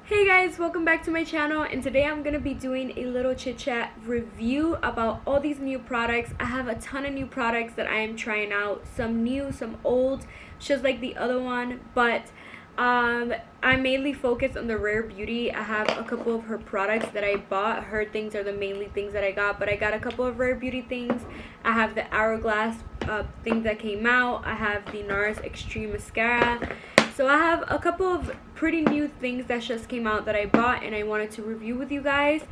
Hey guys, welcome back to my channel, and today I'm gonna be doing a little chit chat review about all these new products. I have a ton of new products that I am trying out, some new, some old, just like the other one, but I mainly focus on the Rare Beauty. I have a couple of her products that I bought. Her things are the mainly things that I got, but I got a couple of Rare Beauty things. I have the Hourglass thing that came out. I have the NARS Extreme Mascara. So I have a couple of pretty new things that just came out that I bought and I wanted to review with you guys.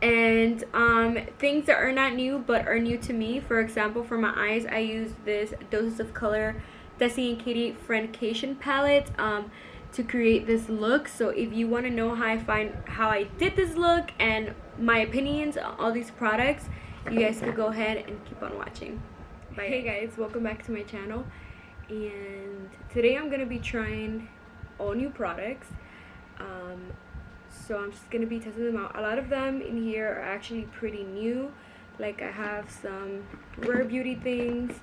Things that are not new but are new to me. For example, for my eyes, I use this Doses of Color Desi and Katie Friendcation palette to create this look. So if you want to know how I did this look and my opinions on all these products, you guys can go ahead and keep on watching. Bye. Hey guys, welcome back to my channel. And today I'm gonna be trying all new products, so I'm just gonna be testing them out. A lot of them in here are actually pretty new. Like I have some Rare Beauty things.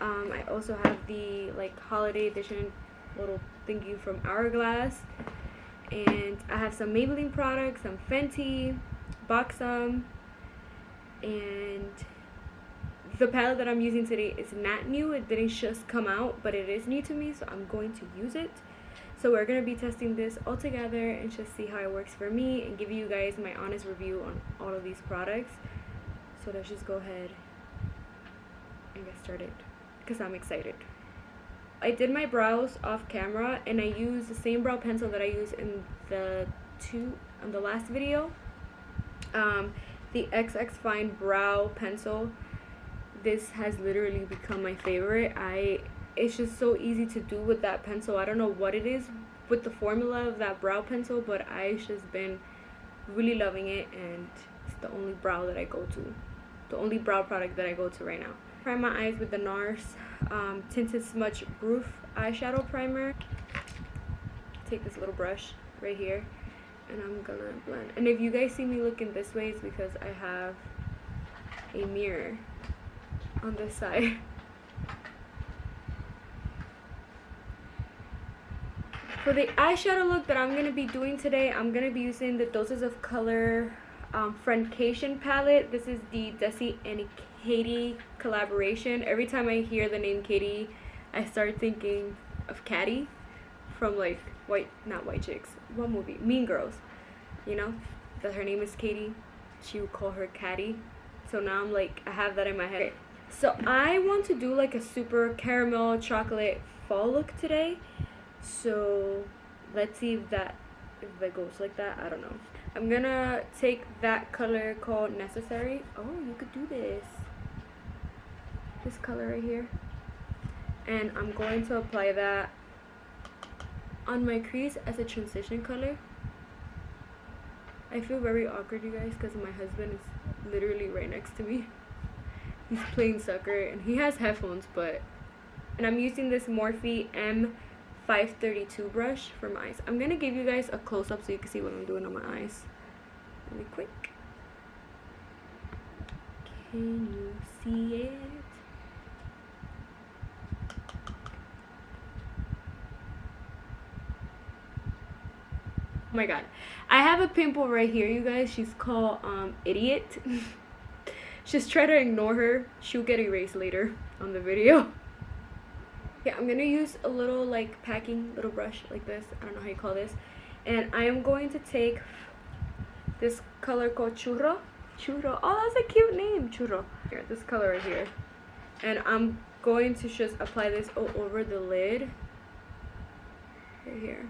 I also have the holiday edition little thingy from Hourglass, and I have some Maybelline products, some Fenty, Buxom, and the palette that I'm using today is not new. It didn't just come out, but it is new to me, so I'm going to use it. So we're going to be testing this all together and just see how it works for me and give you guys my honest review on all of these products. So let's just go ahead and get started because I'm excited. I did my brows off camera and I used the same brow pencil that I used in the last video. The XX Fine Brow Pencil. This has literally become my favorite. It's just so easy to do with that pencil. I don't know what it is with the formula of that brow pencil, but I've just been really loving it, and it's the only brow that I go to, the only brow product that I go to right now. Prime my eyes with the NARS Tinted Smudge Proof eyeshadow primer. Take this little brush right here and I'm gonna blend. And if you guys see me looking this way, it's because I have a mirror on this side. For the eyeshadow look that I'm going to be doing today, I'm going to be using the Doses of Color Friendcation palette. This is the Desi and Katie collaboration. Every time I hear the name Katie, I start thinking of Caddy from not White Chicks, what movie? Mean Girls. You know, that her name is Katie. She would call her Caddy. So now I'm like, I have that in my head. Okay. So I want to do like a super caramel chocolate fall look today. So let's see if it goes like that. I don't know. I'm gonna take that color called Necessary. Oh, you could do this. This color right here. And I'm going to apply that on my crease as a transition color. I feel very awkward, you guys, because my husband is literally right next to me. He's playing soccer and he has headphones, and I'm using this Morphe M532 brush for my eyes. I'm gonna give you guys a close-up so you can see what I'm doing on my eyes really quick. Can you see it? Oh my god, I have a pimple right here, you guys. She's called Idiot. Just try to ignore her. She'll get erased later on the video. Yeah, I'm gonna use a little packing little brush like this. I don't know how you call this. And I am going to take this color called Churro. Oh, that's a cute name, Churro. Here, this color right here. And I'm going to just apply this all over the lid. Right here.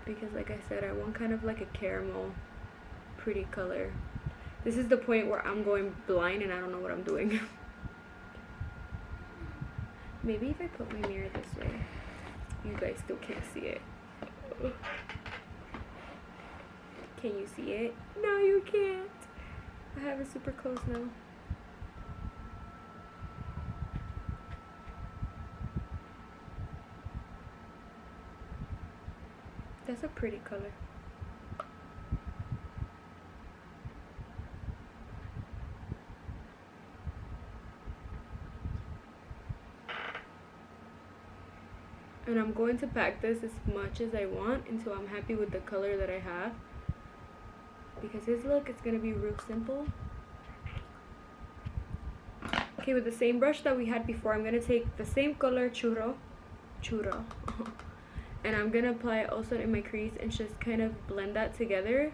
Because like I said, I want kind of like a caramel pretty color. This is the point where I'm going blind and I don't know what I'm doing. Maybe if I put my mirror this way, you guys still can't see it. Can you see it? No, you can't. I have it super close now. That's a pretty color. And I'm going to pack this as much as I want until I'm happy with the color that I have, because his look is going to be real simple. Okay, with the same brush that we had before, I'm going to take the same color, churro, and I'm going to apply it also in my crease and just kind of blend that together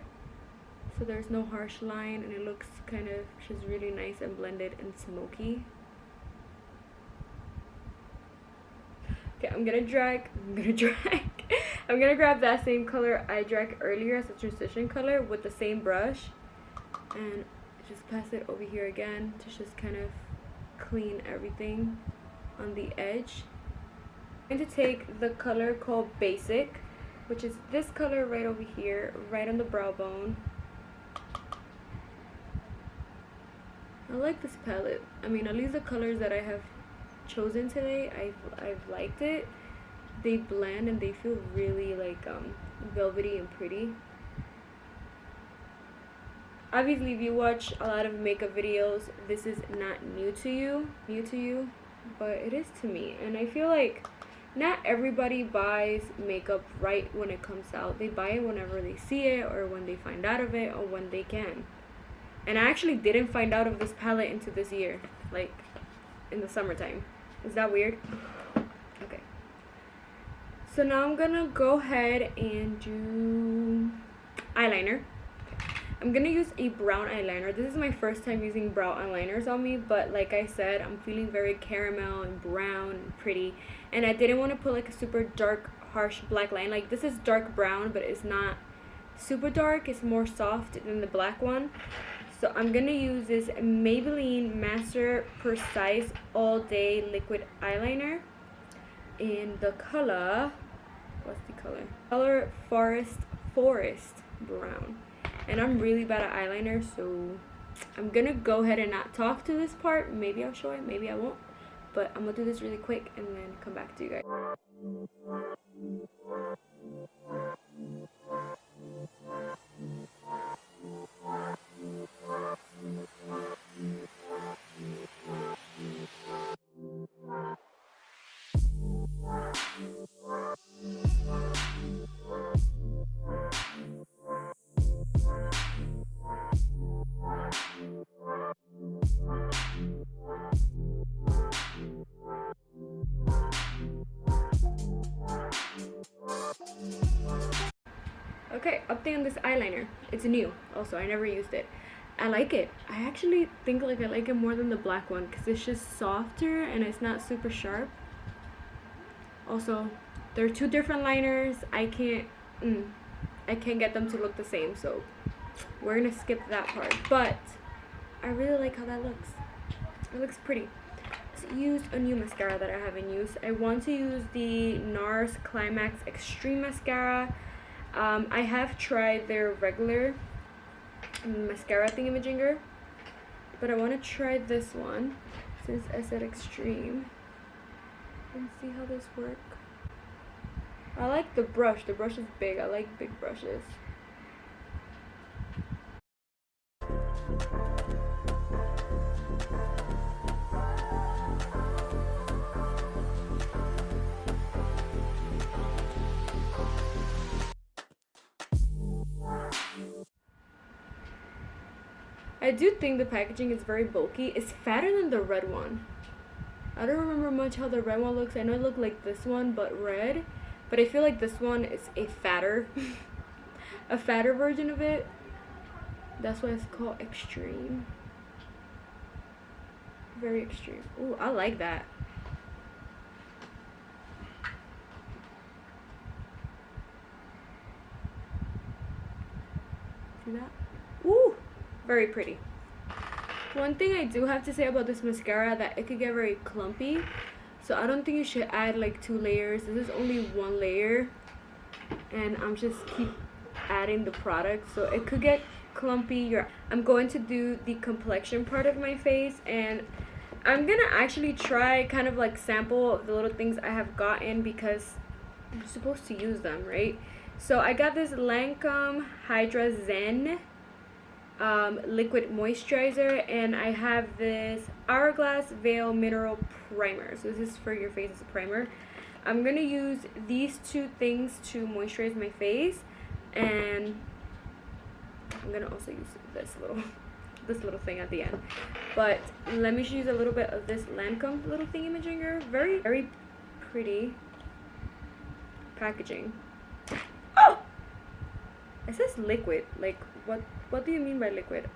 so there's no harsh line and it looks kind of just really nice and blended and smoky. Okay, I'm gonna grab that same color I dragged earlier as a transition color with the same brush and just pass it over here again to just kind of clean everything on the edge. I'm going to take the color called Basic, which is this color right over here, right on the brow bone. I like this palette. I mean, at least the colors that I have chosen today, I've liked it. They blend and they feel really like velvety and pretty. Obviously, if you watch a lot of makeup videos, this is not new to you, but it is to me. And I feel like not everybody buys makeup right when it comes out. They buy it whenever they see it or when they find out of it or when they can. And I actually didn't find out of this palette until this year, like in the summertime. Is that weird? Okay. So now I'm gonna go ahead and do eyeliner. I'm gonna use a brown eyeliner. This is my first time using brown eyeliners on me, but like I said, I'm feeling very caramel and brown and pretty. And I didn't want to put like a super dark, harsh black line. Like this is dark brown, but it's not super dark. It's more soft than the black one. So I'm gonna use this Maybelline Master Precise All Day Liquid Eyeliner in the color, what's the color? Color Forest Brown. And I'm really bad at eyeliner, so I'm gonna go ahead and not talk to this part. Maybe I'll show it, maybe I won't. But I'm gonna do this really quick and then come back to you guys. Okay, update on this eyeliner. It's new. Also, I never used it. I like it. I actually think like I like it more than the black one because it's just softer and it's not super sharp. Also, there are two different liners. I can't get them to look the same, so we're gonna skip that part. But I really like how that looks. It looks pretty. Let's use a new mascara that I haven't used. I want to use the NARS Climax Extreme Mascara. I have tried their regular mascara thingamajinger, but I want to try this one since I said extreme and see how this works. I like the brush. The brush is big. I like big brushes. I do think the packaging is very bulky. It's fatter than the red one. I don't remember much how the red one looks. I know it looked like this one, but red. But I feel like this one is a fatter, a fatter version of it. That's why it's called extreme. Very extreme. Ooh, I like that. See that? Ooh, very pretty. One thing I do have to say about this mascara that it could get very clumpy. So I don't think you should add like 2 layers. This is only 1 layer. And I'm just keep adding the product. So it could get clumpy. I'm going to do the complexion part of my face. And I'm going to actually try kind of like sample the little things I have gotten because I'm supposed to use them, right? So I got this Lancome Hydra Zen liquid moisturizer, and I have this Hourglass Veil Mineral Primer. So this is for your face as a primer. I'm gonna use these two things to moisturize my face, and I'm gonna also use this little thing at the end. But let me just use a little bit of this Lancome little thingy-majinger. Very, very pretty packaging. Oh! It says liquid. Like, what do you mean by liquid?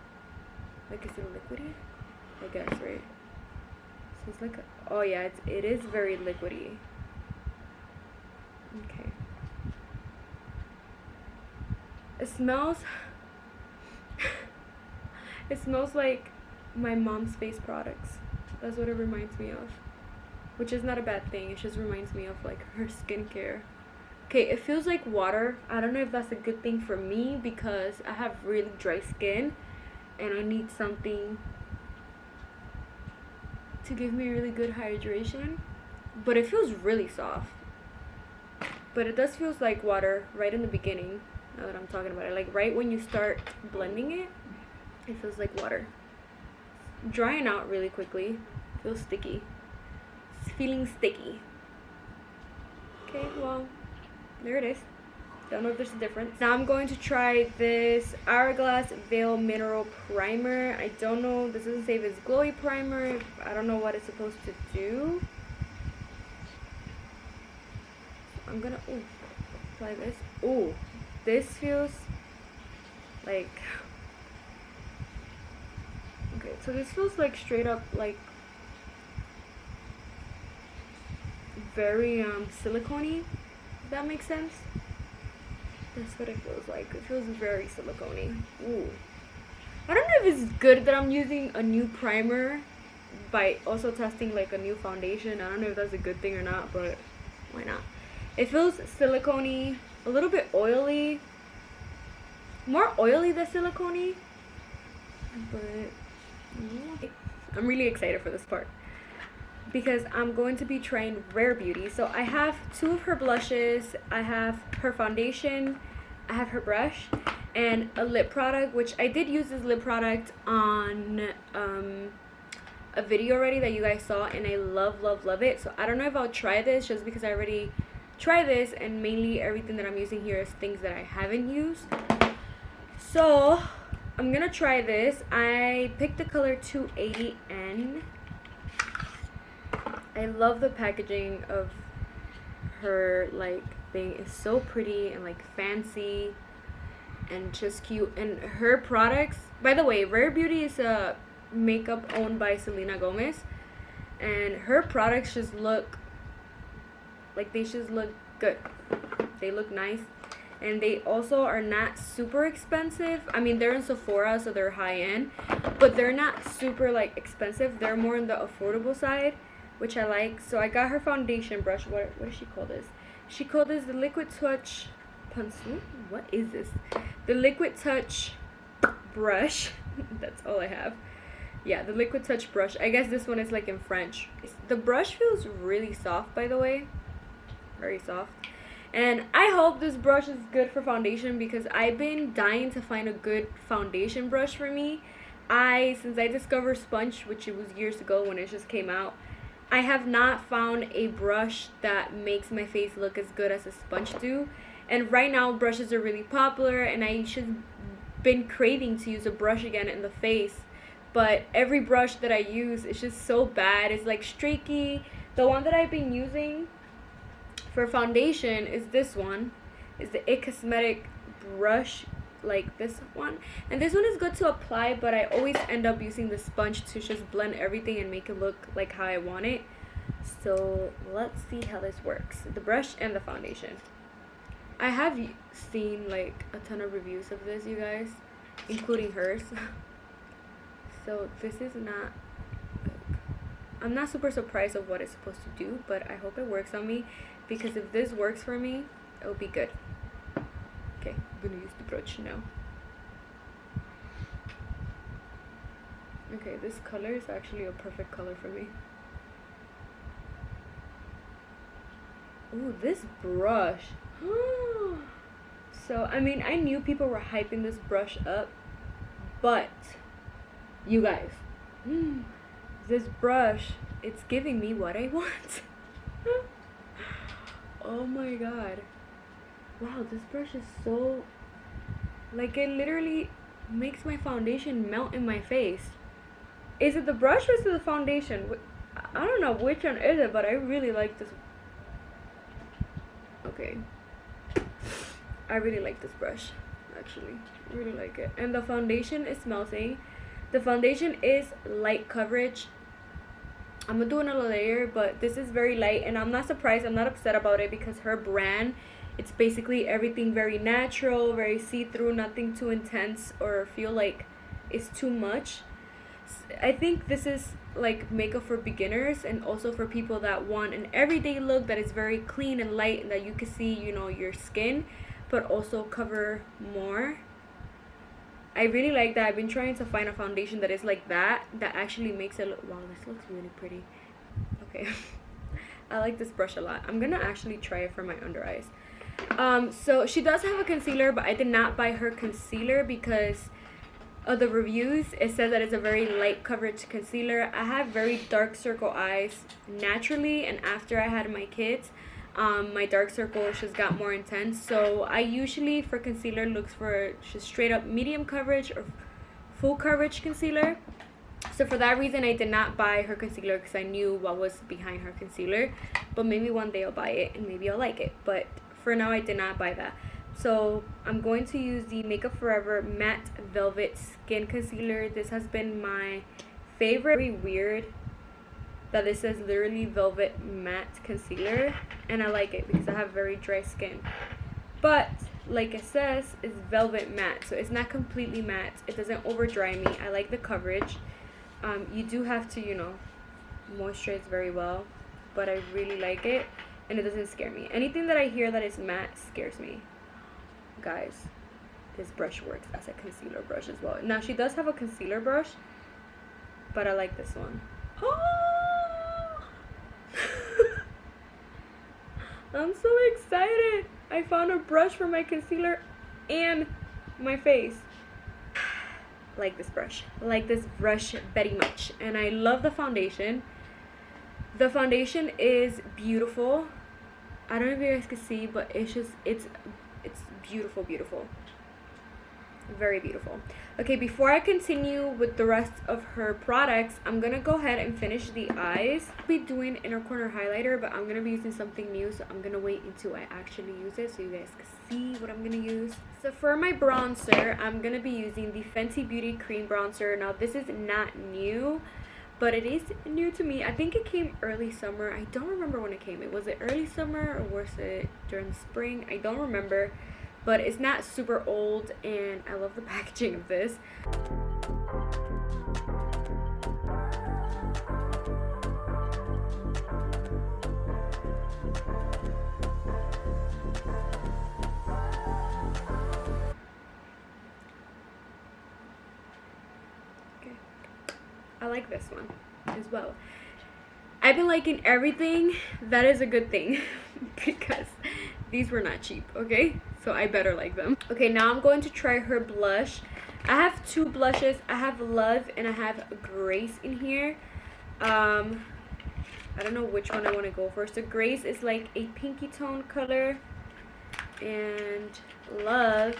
Like, is it liquidy? I guess, right? So it's like oh yeah, it is very liquidy. Okay. It smells it smells like my mom's face products. That's what it reminds me of, which is not a bad thing. It just reminds me of like her skincare. Okay, it feels like water. I don't know if that's a good thing for me because I have really dry skin and I need something to give me really good hydration, but it feels really soft. But it does feels like water right in the beginning. Now that I'm talking about it, like right when you start blending it, it feels like water. It's drying out really quickly. It feels sticky. It's feeling sticky. Okay, well, there it is. Don't know if there's a difference. Now I'm going to try this Hourglass Veil Mineral Primer. I don't know, this doesn't say if it's glowy primer. I don't know what it's supposed to do. I'm gonna apply this. Ooh, this feels like, okay, so this feels like straight up like very silicone-y, if that makes sense. That's what it feels like. It feels very silicone-y. Ooh. I don't know if it's good that I'm using a new primer by also testing like a new foundation. I don't know if that's a good thing or not, but why not? It feels silicone-y, a little bit oily. More oily than silicone-y. But yeah. I'm really excited for this part because I'm going to be trying Rare Beauty. So I have two of her blushes, I have her foundation, I have her brush, and a lip product, which I did use this lip product on a video already that you guys saw, and I love it. So I don't know if I'll try this just because I already tried this, and mainly everything that I'm using here is things that I haven't used. So I'm gonna try this. I picked the color 280N. I love the packaging of her like thing. It's so pretty and like fancy and just cute. And her products, by the way, Rare Beauty is a makeup owned by Selena Gomez, and her products just look like, they just look good. They look nice, and they also are not super expensive. I mean, they're in Sephora, so they're high end, but they're not super like expensive. They're more on the affordable side, which I like. So I got her foundation brush. What does she call this? She called this the Liquid Touch pencil. What is this? The Liquid Touch brush. That's all I have. Yeah, the Liquid Touch brush. I guess this one is like in French. The brush feels really soft, by the way. Very soft. And I hope this brush is good for foundation because I've been dying to find a good foundation brush for me. Since I discovered Sponge, which it was years ago when it just came out, I have not found a brush that makes my face look as good as a sponge do. And right now brushes are really popular, and I just been craving to use a brush again in the face. But every brush that I use is just so bad. It's like streaky. The one that I've been using for foundation is this one. Is the It Cosmetic brush, like this one. And this one is good to apply, but I always end up using the sponge to just blend everything and make it look like how I want it. So let's see how this works. The brush and the foundation. I have seen like a ton of reviews of this, you guys, including hers. So this is not, I'm not super surprised of what it's supposed to do, but I hope it works on me, because if this works for me, it'll be good. Okay, I'm gonna use the brush now. Okay, this color is actually a perfect color for me. Ooh, this brush. So, I mean, I knew people were hyping this brush up, but you guys, this brush, it's giving me what I want. Oh my god. Wow, this brush is so, like, it literally makes my foundation melt in my face. Is it the brush or is it the foundation? I don't know which one is it, but I really like this. Okay. I really like this brush, actually. I really like it. And the foundation is melting. The foundation is light coverage. I'm gonna do another layer, but this is very light, and I'm not surprised. I'm not upset about it because her brand, it's basically everything very natural, very see-through, nothing too intense or feel like it's too much. I think this is like makeup for beginners and also for people that want an everyday look that is very clean and light and that you can see, you know, your skin, but also cover more. I really like that. I've been trying to find a foundation that is like that actually makes it look, wow, this looks really pretty. Okay. I like this brush a lot. I'm gonna actually try it for my under eyes. So she does have a concealer, but I did not buy her concealer because of the reviews. It says that it's a very light coverage concealer. I have very dark circle eyes naturally, and after I had my kids, my dark circles just got more intense. So I usually for concealer look for just straight up medium coverage or full coverage concealer. So for that reason I did not buy her concealer because I knew what was behind her concealer. But maybe one day I'll buy it and maybe I'll like it. But for now I did not buy that. So I'm going to use the Makeup Forever Matte Velvet Skin Concealer. This has been my favorite. Very weird that this says literally Velvet Matte Concealer, and I like it because I have very dry skin. But like it says, it's Velvet Matte, so it's not completely matte. It doesn't over dry me. I like the coverage. You do have to, you know, moisturize very well, but I really like it, and it doesn't scare me. Anything that I hear that is matte scares me. Guys, this brush works as a concealer brush as well. Now she does have a concealer brush, but I like this one. I'm so excited. I found a brush for my concealer and my face. Like this brush. I like this brush very much. And I love the foundation. The foundation is beautiful. I don't know if you guys can see, but it's just, it's beautiful, beautiful. Very beautiful. Okay, before I continue with the rest of her products, I'm gonna go ahead and finish the eyes. I'll be doing inner corner highlighter, but I'm gonna be using something new, so I'm gonna wait until I actually use it so you guys can see what I'm gonna use. So for my bronzer, I'm gonna be using the Fenty Beauty Cream Bronzer. Now this is not new, but it is new to me. I think it came early summer. I don't remember when it came. Was it early summer or was it during spring? I don't remember. But it's not super old, and I love the packaging of this. Okay. I like this one as well. I've been liking everything. That is a good thing because these were not cheap, okay? So I better like them. Okay, now I'm going to try her blush. I have two blushes. I have Love and I have Grace in here. I don't know which one I want to go for. So Grace is like a pinky tone color, and Love,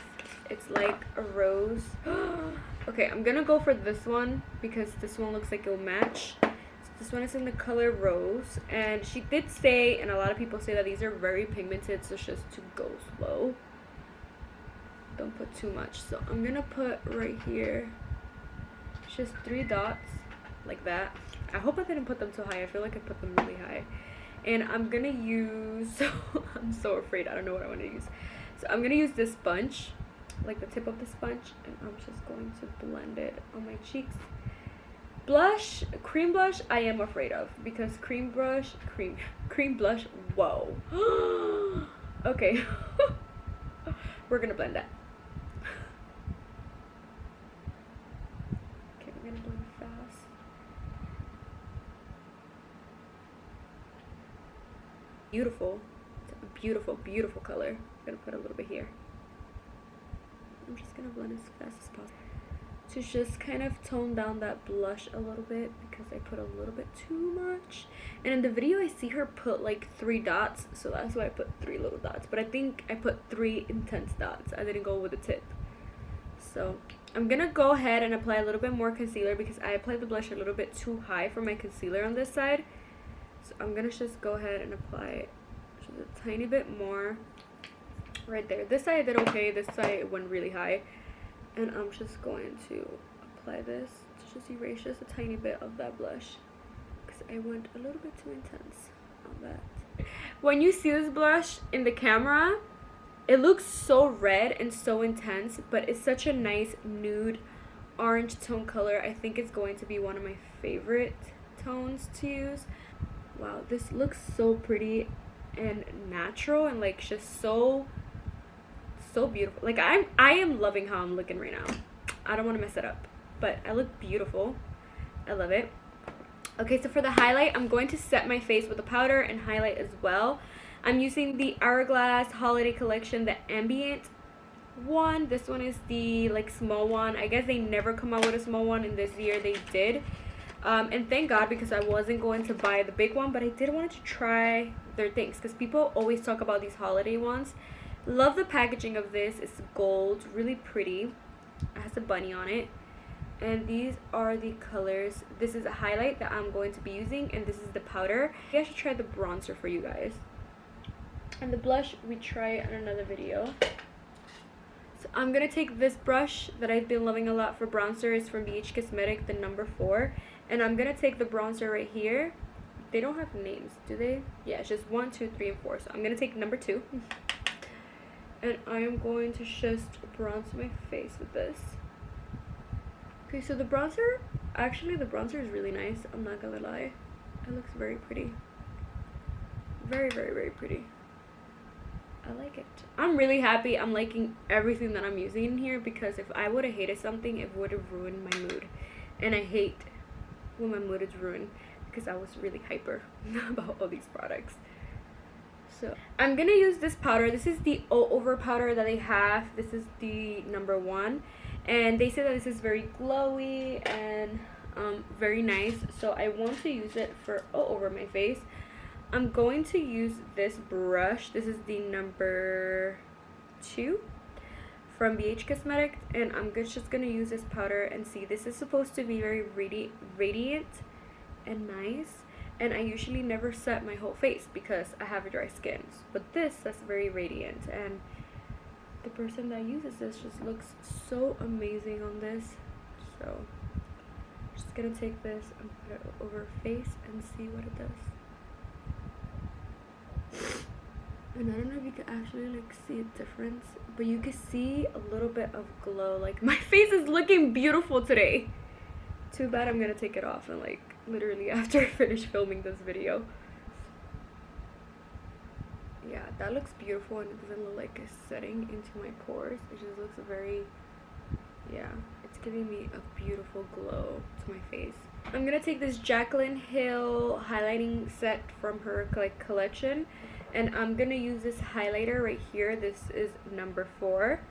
it's like a rose. Okay, I'm gonna go for this one because this one looks like it'll match. This one is in the color Rose, and she did say, and a lot of people say, that these are very pigmented, so just to go slow. Don't put too much. So I'm gonna put right here just 3 dots like that. I hope I didn't put them too high. I feel like I put them really high. And I'm gonna use, I'm so afraid, I don't know what I want to use. So I'm gonna use this sponge, like the tip of the sponge, and I'm just going to blend it on my cheeks. Blush, cream blush, I am afraid of because cream blush, whoa. Okay, we're gonna blend that. Okay, we're gonna blend fast. Beautiful, it's a beautiful, beautiful color. I'm gonna put a little bit here. I'm just gonna blend as fast as possible. to just kind of tone down that blush a little bit because I put a little bit too much. And in the video I see her put like 3 dots, so that's why I put 3 little dots, but I think I put 3 intense dots. I didn't go with the tip. So I'm gonna go ahead and apply a little bit more concealer because I applied the blush a little bit too high for my concealer on this side. So I'm gonna just go ahead and apply just a tiny bit more right there. This side I did okay, this side it went really high. And I'm just going to apply this to just erase just a tiny bit of that blush because I went a little bit too intense on that. When you see this blush in the camera, it looks so red and so intense, but it's such a nice nude orange tone color. I think it's going to be one of my favorite tones to use. Wow, this looks so pretty and natural and like just so beautiful. Like I am loving how I'm looking right now. I don't want to mess it up, but I look beautiful. I love it. Okay, so for the highlight, I'm going to set my face with a powder and highlight as well. I'm using the Hourglass Holiday Collection, the ambient one. This one is the like small one. I guess they never come out with a small one, and this year they did. And thank God, because I wasn't going to buy the big one, but I did want to try their things because people always talk about these holiday ones. Love the packaging of this. It's gold, really pretty. It has a bunny on it. And these are the colors. This is a highlight that I'm going to be using, and this is the powder. I should try the bronzer for you guys. And the blush we try in another video. So I'm gonna take this brush that I've been loving a lot for bronzer. It's from BH Cosmetic, the number 4. And I'm gonna take the bronzer right here. They don't have names, do they? Yeah, it's just 1, 2, 3, and 4. So I'm gonna take number 2. And I am going to just bronze my face with this. Okay, so the bronzer, actually the bronzer is really nice. I'm not gonna lie. It looks very pretty. Very, very, very pretty. I like it. I'm really happy. I'm liking everything that I'm using in here because if I would have hated something, it would have ruined my mood. And I hate when my mood is ruined because I was really hyper about all these products. So I'm gonna use this powder. This is the all over powder that they have. This is the number 1, and they say that this is very glowy and very nice. So I want to use it for all over my face. I'm going to use this brush. This is the number 2 from BH Cosmetic, and I'm just gonna use this powder and see. This is supposed to be very radiant and nice. And I usually never set my whole face because I have a dry skin. But that's very radiant. And the person that uses this just looks so amazing on this. So I'm just going to take this and put it over her face and see what it does. And I don't know if you can actually like see a difference, but you can see a little bit of glow. Like my face is looking beautiful today. Too bad I'm going to take it off and like literally after I finish filming this video. Yeah, that looks beautiful, and it doesn't look like it's setting into my pores. It just looks very, yeah, it's giving me a beautiful glow to my face. I'm gonna take this Jaclyn Hill highlighting set from her collection, and I'm gonna use this highlighter right here. This is number 4.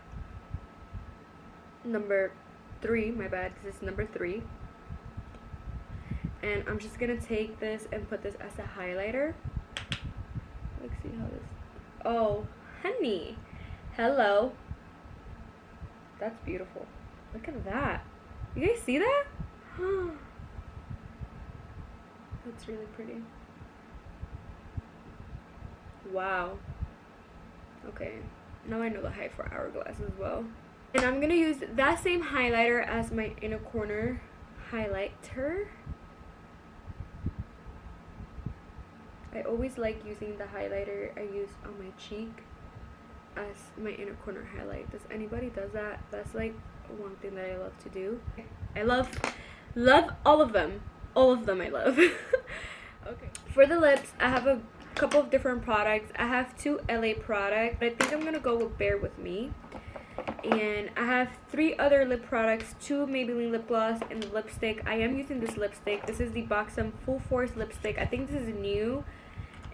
Number 3, my bad, this is number 3. And I'm just gonna take this and put this as a highlighter. Let's see how this, oh honey, hello, that's beautiful. Look at that. You guys see that? That's really pretty. Wow. Okay, now I know the height for Hourglass as well. And I'm gonna use that same highlighter as my inner corner highlighter. I always like using the highlighter I use on my cheek as my inner corner highlight. Does anybody does that? That's like one thing that I love to do. I love all of them. All of them I love. Okay. For the lips, I have a couple of different products. I have 2 LA products. I think I'm gonna go with Bear With Me. And I have 3 other lip products, 2 Maybelline lip gloss and the lipstick. I am using this lipstick. This is the Buxom Full Force lipstick. I think this is new,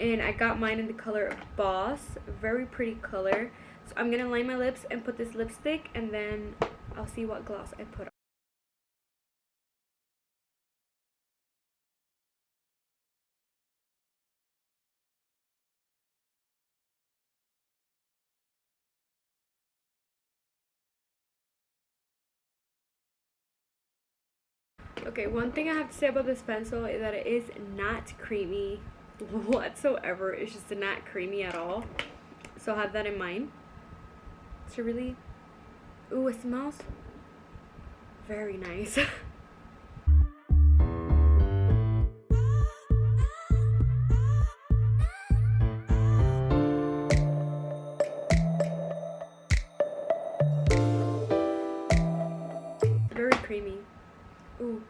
and I got mine in the color of Boss. Very pretty color. So I'm gonna line my lips and put this lipstick, and then I'll see what gloss I put on. Okay, one thing I have to say about this pencil is that it is not creamy whatsoever. It's just not creamy at all. So have that in mind. So really, ooh, it smells very nice. Very creamy. Ooh.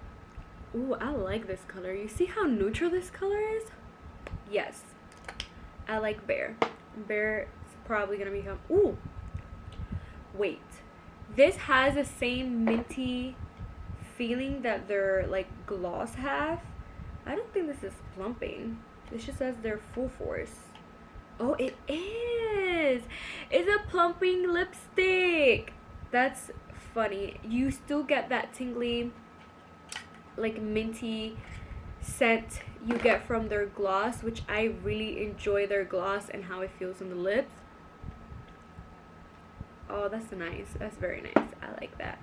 Ooh, I like this color. You see how neutral this color is? Yes. I like Bear. Bear is probably gonna become... Ooh. Wait. This has the same minty feeling that their, like, gloss have. I don't think this is plumping. This just says they're full force. Oh, it is! It's a plumping lipstick! That's funny. You still get that tingly, like, minty scent you get from their gloss, which I really enjoy their gloss and how it feels on the lips. Oh, that's nice. That's very nice. I like that.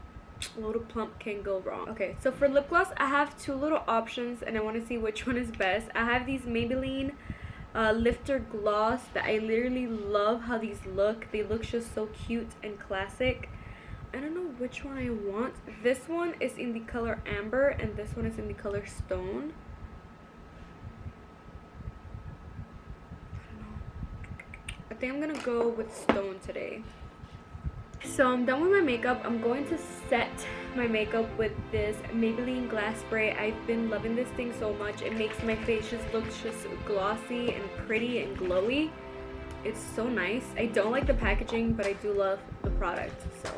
A little plump can go wrong. Okay, so for lip gloss, I have two little options and I want to see which one is best. I have these Maybelline lifter gloss that I literally love how these look. They look just so cute and classic. I don't know which one I want. This one is in the color Amber and this one is in the color Stone. I don't know. I think I'm gonna go with Stone today. So I'm done with my makeup. I'm going to set my makeup with this Maybelline Glass Spray. I've been loving this thing so much. It makes my face just look just glossy and pretty and glowy. It's so nice. I don't like the packaging, but I do love the product. So,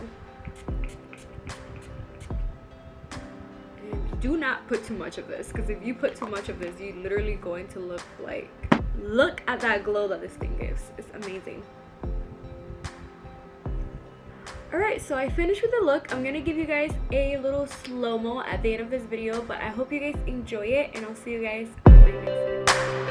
and do not put too much of this, because if you put too much of this, you're literally going to look like, look at that glow that this thing gives. It's amazing. Alright, so I finished with the look. I'm gonna give you guys a little slow-mo at the end of this video, but I hope you guys enjoy it, and I'll see you guys in my next video.